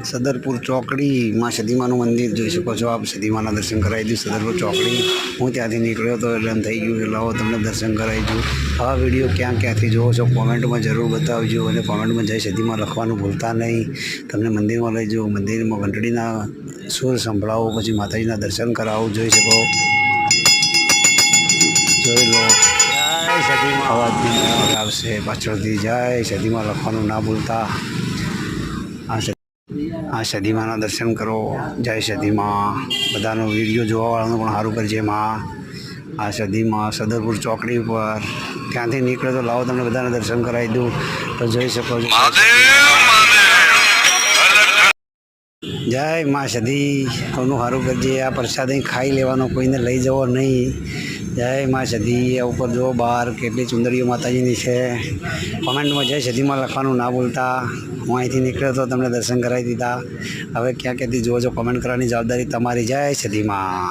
સદરપુર ચોકડી માં સદીમાનું મંદિર જોઈ શકો છો આપ। સદીમાના દર્શન કરાવી દઉં સદરપુર ચોકડી। હું ત્યાંથી નીકળ્યો તો એટલે એમ થઈ ગયું કે લાવો તમને દર્શન કરાવી દઉં। આવા વિડીયો ક્યાંથી જોવો છો કોમેન્ટમાં જરૂર બતાવજો અને કોમેન્ટમાં જય સદીમાં લખવાનું ભૂલતા નહીં। તમને મંદિરમાં લઈ જાઉં, મંદિરમાં ઘંટડીના સુર સંભળાવો, પછી માતાજીના દર્શન કરાવો। જોઈ શકો, જોઈ લો। જય સદીમાં અવાજની આવશે પાછળથી, જય સદીમાં લખવાનું ના ભૂલતા। આ સદીમાના દર્શન કરો, જય સદીમાં। બધાનો વિડીયો જોવાવાળાનું પણ સારું કરજે માં। આ સદીમાં સદરપુર ચોકડી ઉપર ત્યાંથી નીકળે તો લાવો તમને બધાને દર્શન કરાવી દઉં તો જોઈ શકો છો। જય માં સદી, કોનું સારું કરજે। આ પ્રસાદ અહીં ખાઈ લેવાનો, કોઈને લઈ જવો નહીં। જય માં સદી। આ ઉપર જો બહાર કેટલી સુંદરીઓ માતાજીની છે। કોમેન્ટમાં જય સદીમાં લખવાનું ના ભૂલતા। હું અહીંથી નીકળ્યો તો તમને દર્શન કરાવી દીધા। હવે ક્યાંથી જોવો છો કોમેન્ટ કરવાની જવાબદારી તમારી। જય સદીમાં।